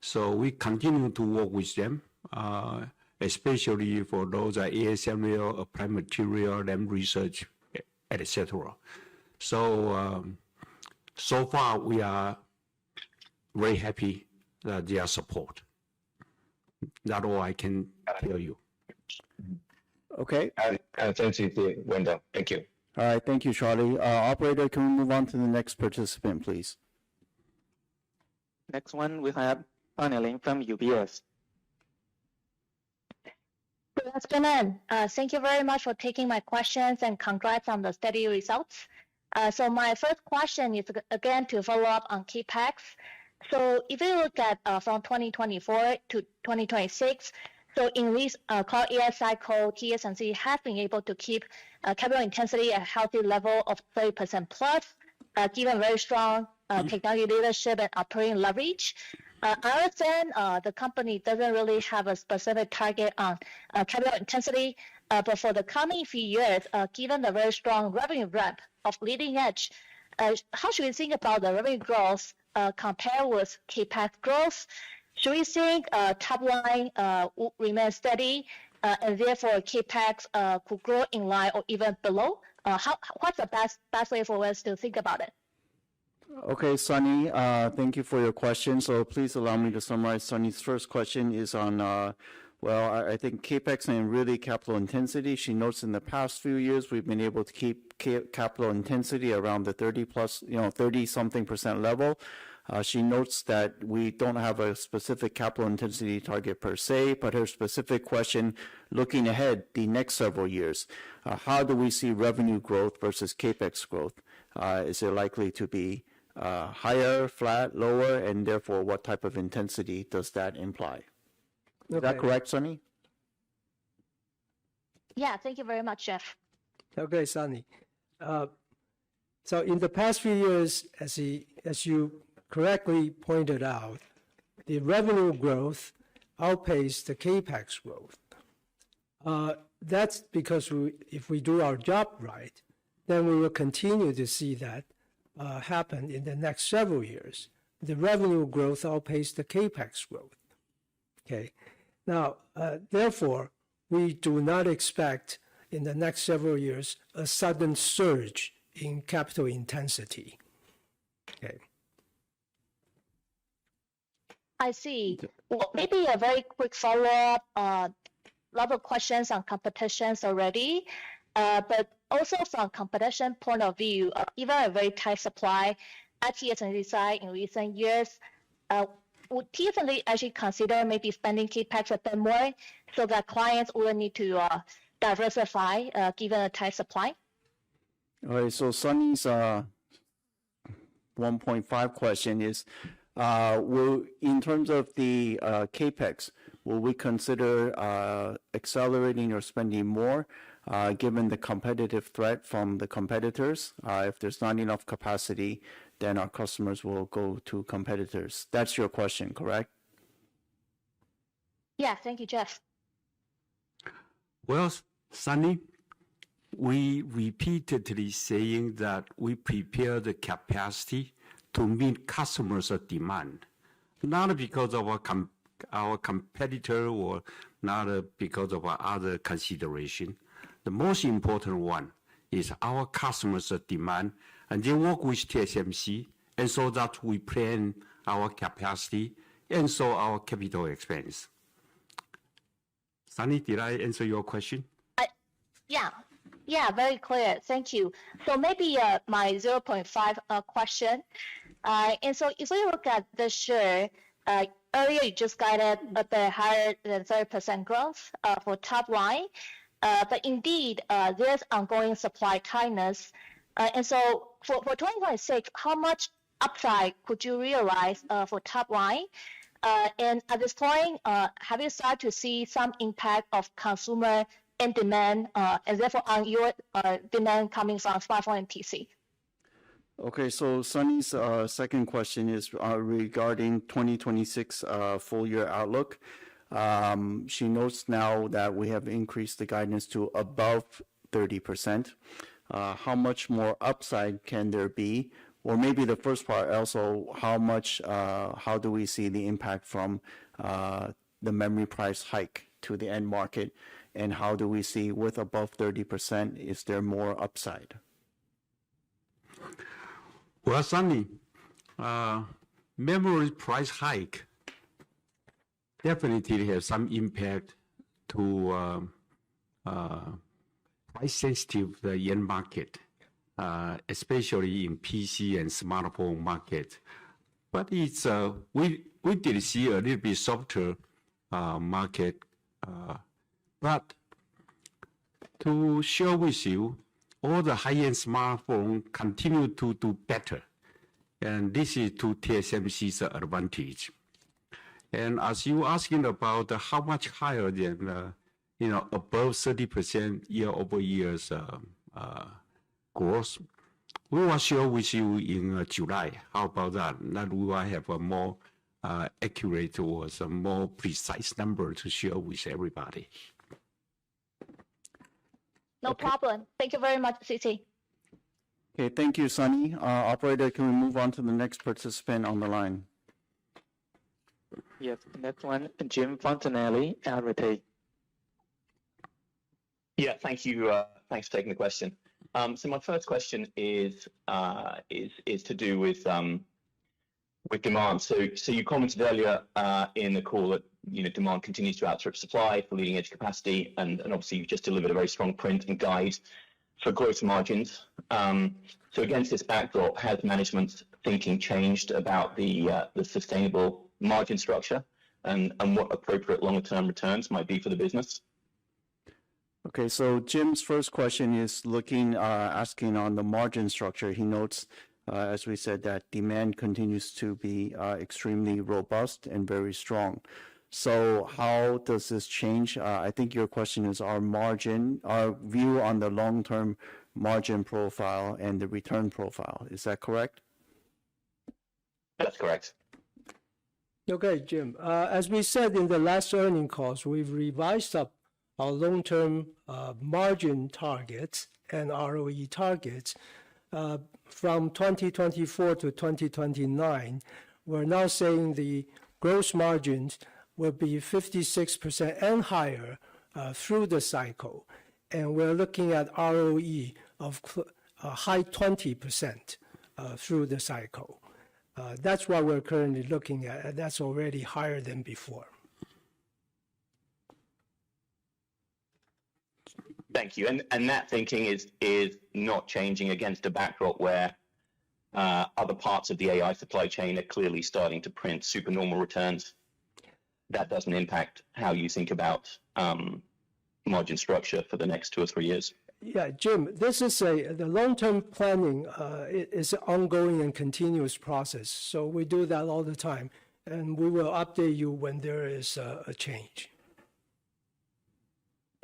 So we continue to work with them, especially for those ASML, applied material, lab research, etc. So, so far we are very happy that their support. That's all I can tell you. Okay. Thank you, Wendell. Thank you. All right. Thank you, Charlie. Operator, can we move on to the next participant, please? Next one, we have Anna from UBS. Good afternoon. Thank you very much for taking my questions and congrats on the steady results. So my first question is again to follow up on CapEx. So if you look at from 2024 to 2026, so in this cloud AI cycle, TSMC has been able to keep capital intensity at a healthy level of 30% plus, given very strong technology leadership and operating leverage. I understand the company doesn't really have a specific target on capital intensity, but for the coming few years, given the very strong revenue ramp of leading edge, how should we think about the revenue growth compared with CapEx growth? Should we think top line will remain steady and therefore CapEx could grow in line or even below? What's the best way for us to think about it? Okay, Sunny, thank you for your question. So please allow me to summarize. Sunny's first question is on, I think CapEx and really capital intensity. She notes in the past few years, we've been able to keep capital intensity around the 30-something% level. She notes that we don't have a specific capital intensity target per se, but her specific question, looking ahead the next several years, how do we see revenue growth versus CapEx growth? Is it likely to be higher, flat, lower, and therefore what type of intensity does that imply? Is that correct, Sunny? Yeah, thank you very much, Jeff. Okay, Sunny. So in the past few years, as you correctly pointed out, the revenue growth outpaced the CapEx growth. That's because if we do our job right, then we will continue to see that happen in the next several years. The revenue growth outpaced the CapEx growth. Okay. Now, therefore, we do not expect in the next several years a sudden surge in capital intensity. Okay. I see. Well, maybe a very quick follow-up. A lot of questions on competitions already, but also from competition point of view, even a very tight supply at TSMC side in recent years, would TSMC actually consider maybe spending CapEx a bit more so that clients wouldn't need to diversify given a tight supply? All right, so Sunny's 1.5 question is, in terms of the CAPEX, will we consider accelerating or spending more given the competitive threat from the competitors? If there's not enough capacity, then our customers will go to competitors. That's your question, correct? Yeah, thank you, Jeff. Well, Sunny, we repeatedly saying that we prepare the capacity to meet customers' demand, not because of our competitor or not because of our other consideration. The most important one is our customers' demand, and they work with TSMC, and so that we plan our capacity and so our capital expense. Sunny, did I answer your question? Yeah, very clear. Thank you. So maybe my 0.5 question. And so if we look at this year, earlier you just guided a bit higher than 30% growth for top line. But indeed, there's ongoing supply tightness. And so for 2026, how much upside could you realize for top line? And at this point, have you started to see some impact of consumer and demand, and therefore on your demand coming from smartphone and PC? Okay, so Sunny's second question is regarding 2026 full year outlook. She notes now that we have increased the guidance to above 30%. How much more upside can there be? Or maybe the first part also, how do we see the impact from the memory price hike to the end market? And how do we see with above 30%, is there more upside? Well, Sunny, memory price hike definitely has some impact to price sensitive the end market, especially in PC and smartphone market. But it's we did see a little bit softer market. But to share with you, all the high-end smartphones continue to do better. And this is to TSMC's advantage. And as you asking about how much higher than, above 30% year-over-year growth, we will share with you in July. How about that? That we will have a more accurate or some more precise number to share with everybody. No problem. Thank you very much, CC. Okay, thank you, Sunny. Operator, can we move on to the next participant on the line? Yes, next one, Jim Fontanelli, Arete. Yeah, thank you. Thanks for taking the question. So my first question is to do with demand. So you commented earlier in the call that demand continues to outstrip supply for leading edge capacity, and obviously you've just delivered a very strong print and guide for gross margins. So against this backdrop, has management's thinking changed about the sustainable margin structure and what appropriate longer term returns might be for the business? Okay, so Jim's first question is asking on the margin structure. He notes, as we said, that demand continues to be extremely robust and very strong. So how does this change? I think your question is our view on the long-term margin profile and the return profile. Is that correct? That's correct. Okay, Jim. As we said in the last earnings calls, we've revised up our long-term margin targets and ROE targets from 2024 to 2029. We're now saying the gross margins will be 56% and higher through the cycle. And we're looking at ROE of high 20% through the cycle. That's what we're currently looking at, and that's already higher than before. Thank you. And that thinking is not changing against a backdrop where other parts of the AI supply chain are clearly starting to print supernormal returns. That doesn't impact how you think about margin structure for the next 2 or 3 years. Yeah, Jim, this is the long-term planning is an ongoing and continuous process. So we do that all the time, and we will update you when there is a change.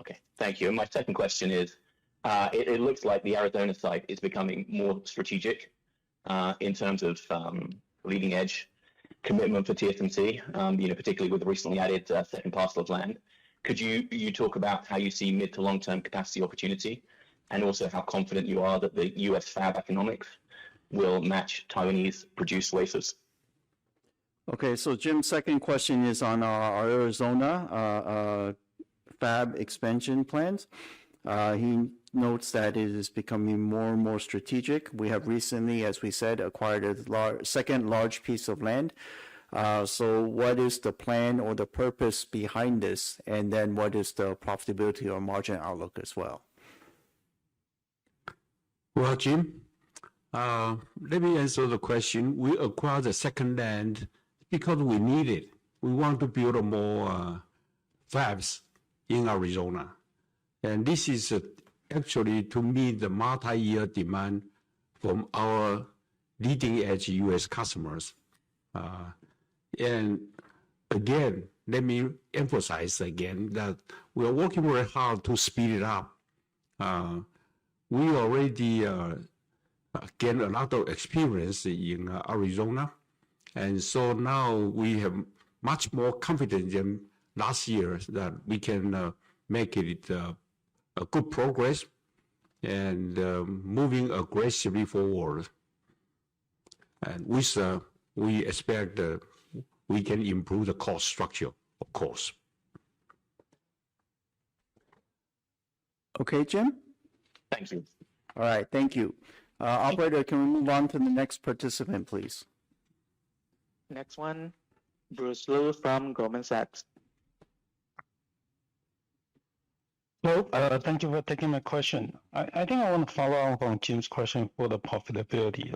Okay, thank you. And my second question is, it looks like the Arizona site is becoming more strategic in terms of leading edge commitment for TSMC, particularly with the recently added second parcel of land. Could you talk about how you see mid to long-term capacity opportunity, and also how confident you are that the U.S. fab economics will match Taiwanese produced wafers? Okay, so Jim's second question is on our Arizona fab expansion plans. He notes that it is becoming more and more strategic. We have recently, as we said, acquired a second large piece of land. So what is the plan or the purpose behind this? And then what is the profitability or margin outlook as well? Well, Jim, let me answer the question. We acquired the second land because we need it. We want to build more fabs in Arizona. And this is actually to meet the multi-year demand from our leading edge U.S. customers. And again, let me emphasize again that we are working very hard to speed it up. We already gained a lot of experience in Arizona. And so now we have much more confidence than last year that we can make it a good progress and moving aggressively forward. And with we expect we can improve the cost structure, of course. Okay, Jim? Thank you. All right, thank you. Operator, can we move on to the next participant, please? Next one, Bruce Lu from Goldman Sachs. Hello, thank you for taking my question. I think I want to follow up on Jim's question for the profitability.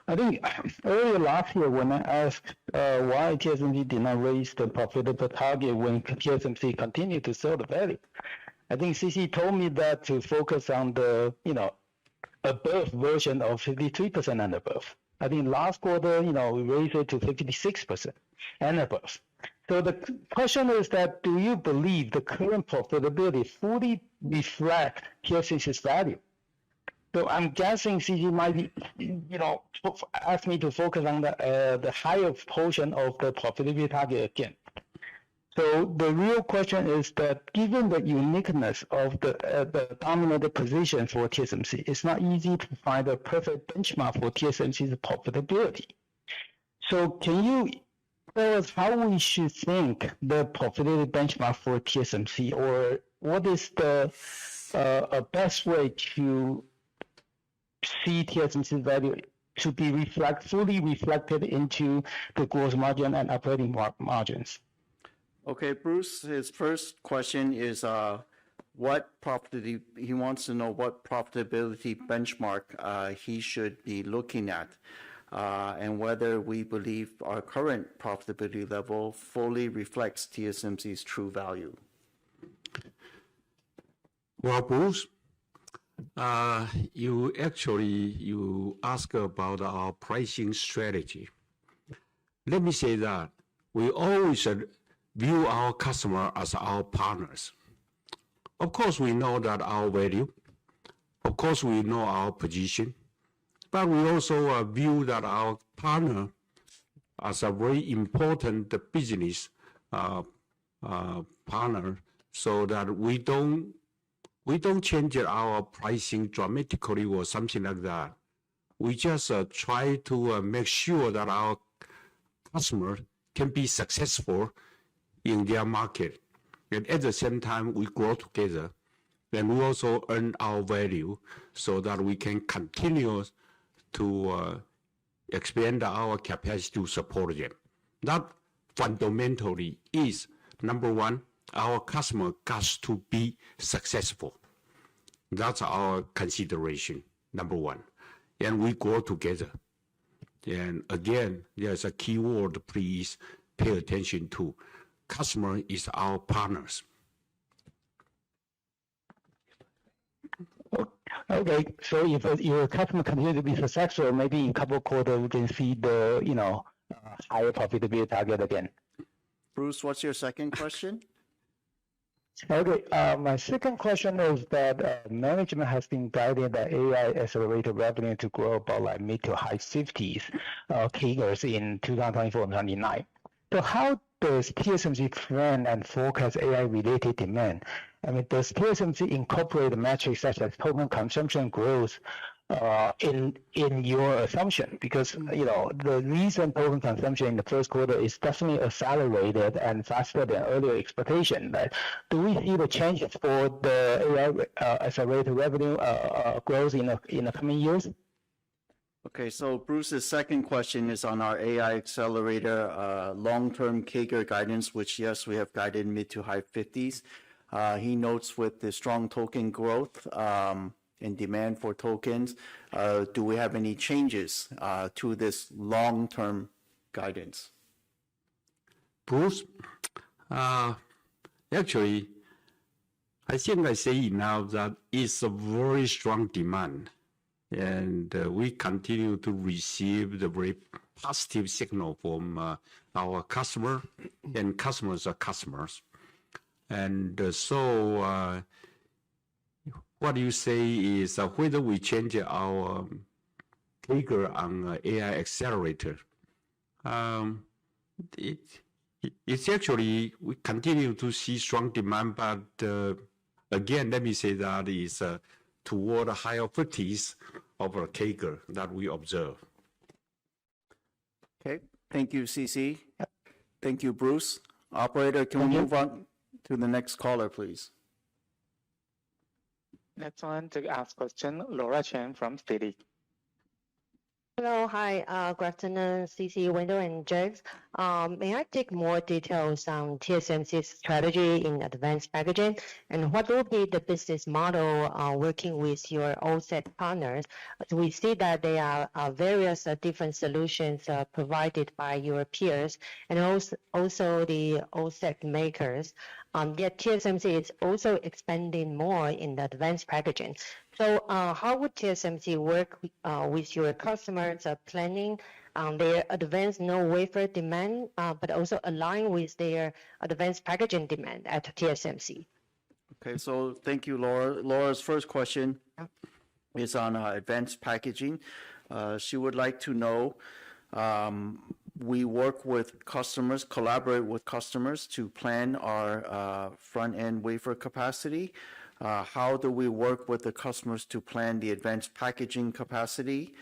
I think earlier last year when I asked why TSMC did not raise the profitable target when TSMC continued to sell the value, I think CC told me that to focus on the above version of 53% and above. I think last quarter, we raised it to 56% and above. So the question is that, do you believe the current profitability fully reflect TSMC's value? So I'm guessing CG might be, ask me to focus on the higher portion of the profitability target again. So the real question is that given the uniqueness of the dominant position for TSMC, it's not easy to find a perfect benchmark for TSMC's profitability. So can you tell us how we should think the profitability benchmark for TSMC, or what is the best way to see TSMC's value to be fully reflected into the gross margin and operating margins? Okay, Bruce, his first question is what profitability, he wants to know what profitability benchmark he should be looking at, and whether we believe our current profitability level fully reflects TSMC's true value. Well, Bruce, you ask about our pricing strategy. Let me say that we always view our customer as our partners. Of course, we know that our value. Of course, we know our position. But we also view that our partner as a very important business partner, so that we don't change our pricing dramatically or something like that. We just try to make sure that our customer can be successful in their market. And at the same time, we grow together. And we also earn our value so that we can continue to expand our capacity to support them. That fundamentally is, number one, our customer got to be successful. That's our consideration, number one. And we grow together. And again, there's a key word, please pay attention to. Customer is our partners. Okay, so if your customer continue to be successful, maybe in a couple of quarters we can see the higher profitability target again. Bruce, what's your second question? Okay, my second question is that management has been guiding the AI accelerated revenue to grow about like mid to high 50s CAGRs in 2024 and 2029. So how does TSMC plan and forecast AI-related demand? I mean, does TSMC incorporate metrics such as token consumption growth in your assumption? Because the recent token consumption in the first quarter is definitely accelerated and faster than earlier expectation. Right? Do we see the changes for the AI accelerated revenue growth in the coming years? Okay, so Bruce's second question is on our AI accelerator long-term CAGR guidance, which yes, we have guided mid to high 50s. He notes with the strong token growth and demand for tokens, do we have any changes to this long-term guidance? Bruce, actually, I think I say now that it's a very strong demand. And we continue to receive the very positive signal from our customer and customers are customers. And so what you say is whether we change our trigger on AI accelerator. It's actually, we continue to see strong demand, but again, let me say that is toward higher 50s of a CAGR that we observe. Okay, thank you, CC. Thank you, Bruce. Operator, can we move on to the next caller, please? Next one to ask question, Laura Chen from Citi. Hello, hi, good afternoon, CC, Wendell, and James. May I take more details on TSMC's strategy in advanced packaging, and what will be the business model working with your OSAT partners? We see that there are various different solutions provided by your peers and also the OSAT makers. Yet TSMC is also expanding more in the advanced packaging. So how would TSMC work with your customers planning their advanced no-wafer demand, but also align with their advanced packaging demand at TSMC? Okay, so thank you, Laura. Laura's first question is on advanced packaging. She would like to know, we work with customers, collaborate with customers to plan our front-end wafer capacity. How do we work with the customers to plan the advanced packaging capacity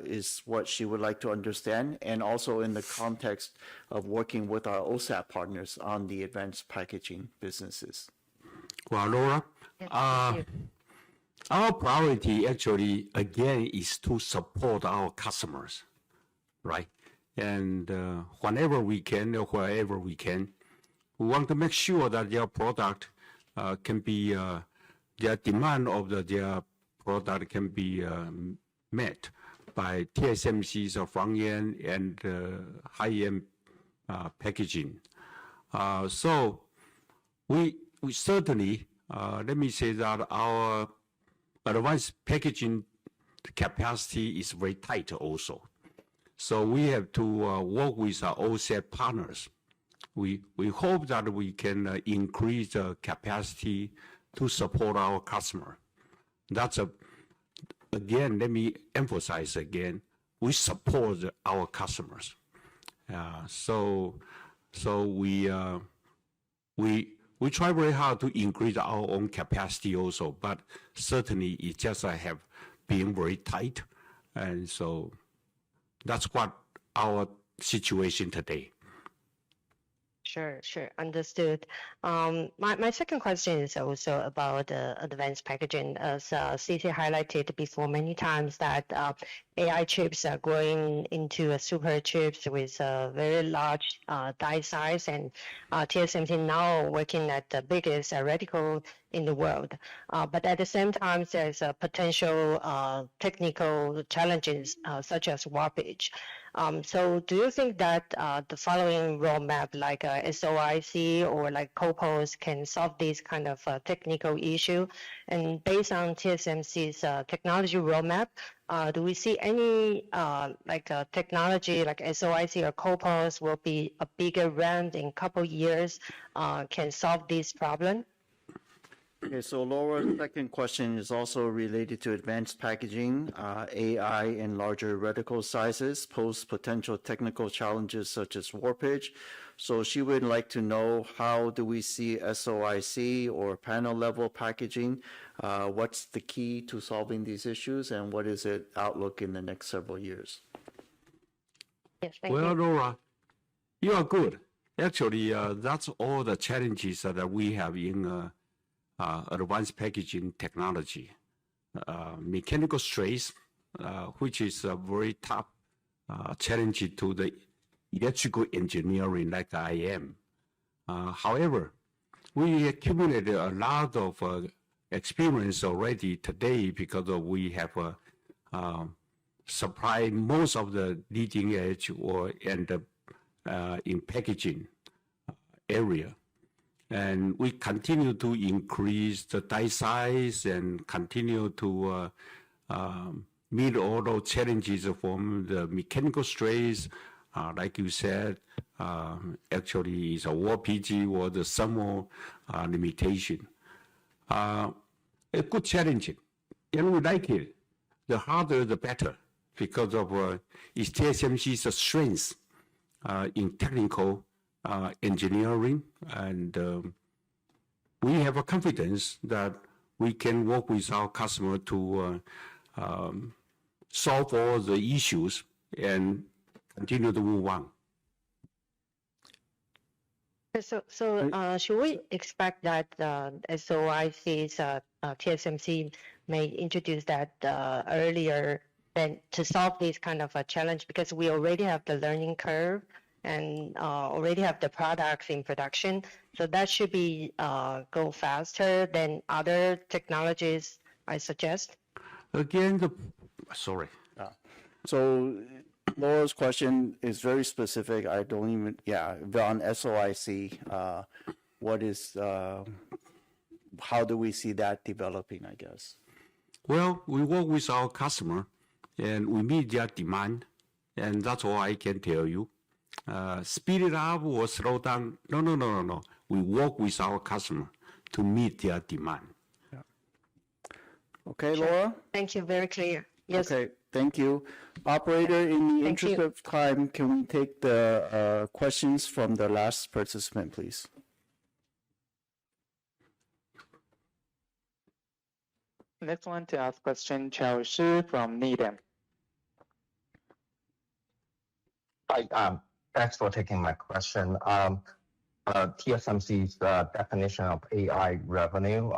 is what she would like to understand, and also in the context of working with our OSAT partners on the advanced packaging businesses. Well, Laura, our priority actually, again, is to support our customers, right? And whenever we can or wherever we can, we want to make sure that their product can be, their demand of their product can be met by TSMC's front-end and high-end packaging. So we certainly, let me say that our advanced packaging capacity is very tight also. So we have to work with our OSAT partners. We hope that we can increase the capacity to support our customer. That's again, let me emphasize again, we support our customers. So we try very hard to increase our own capacity also, but certainly it just have been very tight. And so that's what our situation today. Sure, understood. My second question is also about advanced packaging. As CC highlighted before many times that AI chips are growing into super chips with a very large die size, and TSMC now working at the biggest reticle in the world. But at the same time, there's a potential technical challenges such as warpage. So do you think that the following roadmap, like SOIC or like COPOS, can solve these kind of technical issue? And based on TSMC's technology roadmap, do we see any technology like SOIC or COPOS will be a bigger ramp in a couple years, can solve this problem? Okay, so Laura's second question is also related to advanced packaging. AI and larger reticle sizes pose potential technical challenges such as warpage. So she would like to know, how do we see SOIC or panel level packaging? What's the key to solving these issues, and what is the outlook in the next several years? Yes, thank Well, you. Laura, you are good. Actually, that's all the challenges that we have in advanced packaging technology. Mechanical stress, which is a very tough challenge to the electrical engineering like I am. However, we accumulated a lot of experience already today because we have supplied most of the leading edge in packaging area. And we continue to increase the die size and continue to meet all those challenges from the mechanical stress, like you said, actually is a warpage or the thermal limitation. A good challenge, and we like it. The harder, the better, because of it's TSMC's strength in technical engineering, and we have a confidence that we can work with our customer to solve all the issues and continue to move on. So should we expect that SOIC's TSMC may introduce that earlier than to solve this kind of a challenge, because we already have the learning curve and already have the products in production, so that should be go faster than other technologies, I suggest. Again, sorry. So Laura's question is very specific. I don't even, on SOIC, what is, how do we see that developing, I guess? Well, we work with our customer and we meet their demand, and that's all I can tell you. Speed it up or slow down? No. We work with our customer to meet their demand. Yeah. Okay, Laura? Thank you, very clear. Yes. Okay, thank you. Operator, in the interest of time, can we take the questions from the last participant, please? Next one to ask question, Chao Shi from Needham. Hi, thanks for taking my question. TSMC's definition of AI revenue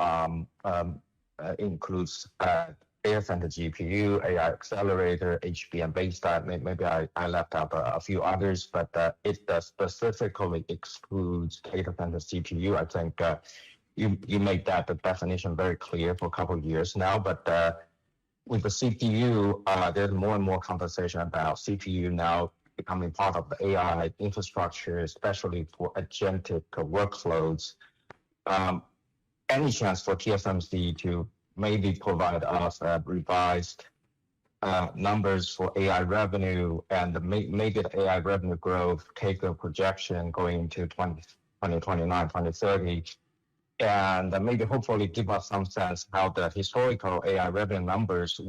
includes data center GPU, AI accelerator, HBM base die. Maybe I left out a few others, but it specifically excludes data center CPU. I think you made that the definition very clear for a couple of years now, but with the CPU, there's more and more conversation about CPU now becoming part of the AI infrastructure, especially for agentic workloads. Any chance for TSMC to maybe provide us revised numbers for AI revenue, and maybe the AI revenue growth, take a projection going into 2029, 2030, and maybe hopefully give us some sense how the historical AI revenue numbers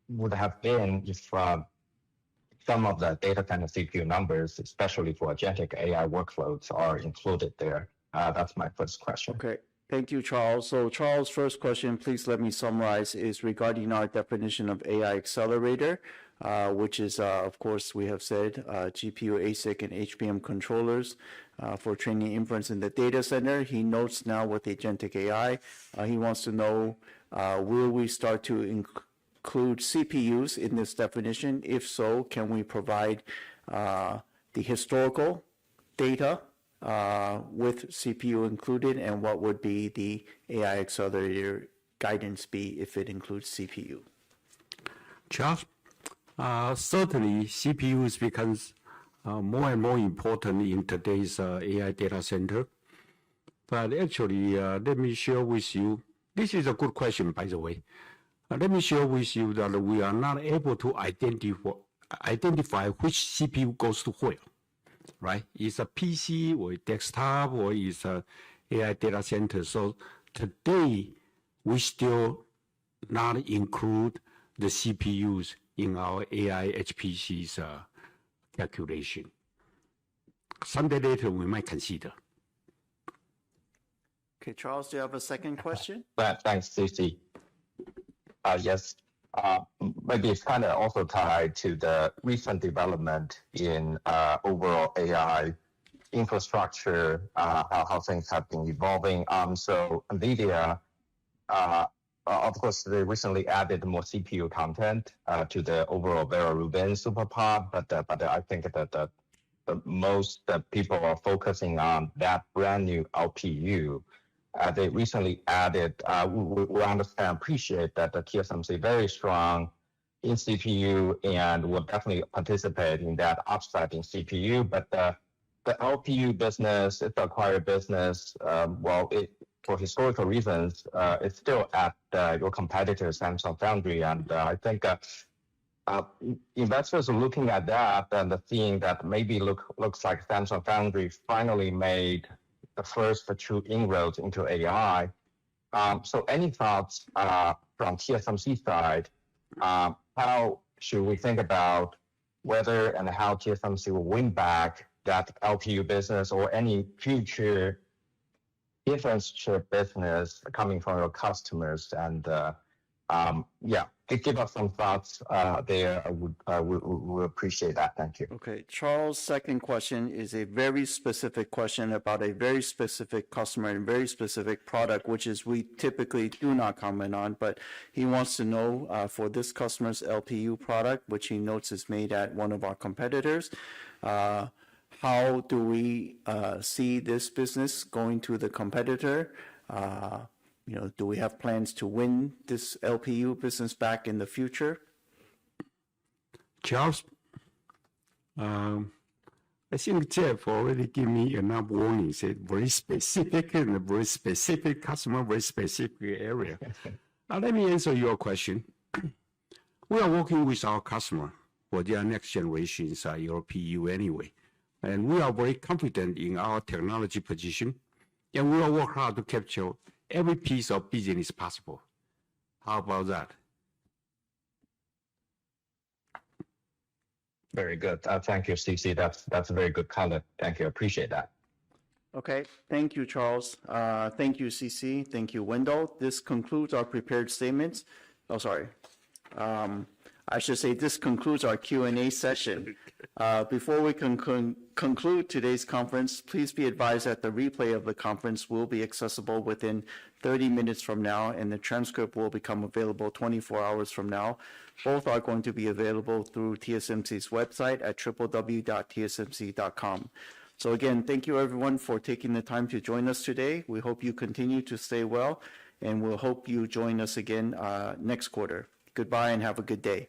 would have been if some of the data center CPU numbers, especially for agentic AI workloads, are included there. That's my first question. Okay. Thank you, Charles. So Charles' first question, please let me summarize, is regarding our definition of AI accelerator, which is, of course, we have said, GPU, ASIC, and HBM controllers for training inference in the data center. He notes now with agentic AI, he wants to know, will we start to include CPUs in this definition? If so, can we provide the historical data with CPU included, and what would be the AI accelerator guidance be if it includes CPU? Charles, Certainly, CPUs becomes more and more important in today's AI data center. But actually, let me share with you, this is a good question, by the way. Let me share with you that we are not able to identify which CPU goes to where, right? Is a PC or a desktop or is a AI data center. So today, we still not include the CPUs in our AI HPC's calculation. Someday later, we might consider. Okay, Charles, do you have a second question? Thanks, CC. Yes, maybe it's kind of also tied to the recent development in overall AI infrastructure, how things have been evolving. So NVIDIA, of course, they recently added more CPU content to the overall Vera Rubin SuperPOD, but I think that the most people are focusing on that brand new LPU. They recently added, we understand, appreciate that the TSMC very strong in CPU and will definitely participate in that upside in CPU. But the LPU business, it's the acquired business, for historical reasons, it's still at your competitor, Samsung Foundry. And I think investors are looking at that and seeing that maybe looks like Samsung Foundry finally made the first true inroads into AI. So any thoughts from TSMC side, how should we think about whether and how TSMC will win back that LPU business or any future inference chip business coming from your customers? And give us some thoughts there. I would appreciate that. Thank you. Okay, Charles' second question is a very specific question about a very specific customer and very specific product, which is we typically do not comment on, but he wants to know for this customer's LPU product, which he notes is made at one of our competitors, how do we see this business going to the competitor? Do we have plans to win this LPU business back in the future? Charles, I think Jeff already gave me enough warnings. Very specific and a very specific customer, very specific area. Let me answer your question. We are working with our customer for their next generations LPU anyway. And we are very confident in our technology position. And we will work hard to capture every piece of business possible. How about that? Very good. Thank you, CC. That's a very good color. Thank you. Appreciate that. Okay. Thank you, Charles. Thank you, CC. Thank you, Wendell. This concludes our prepared statements. Oh, sorry. I should say this concludes our Q&A session. Before we conclude today's conference, please be advised that the replay of the conference will be accessible within 30 minutes from now, and the transcript will become available 24 hours from now. Both are going to be available through TSMC's website at www.tsmc.com. So again, thank you everyone for taking the time to join us today. We hope you continue to stay well, and we'll hope you join us again next quarter. Goodbye and have a good day.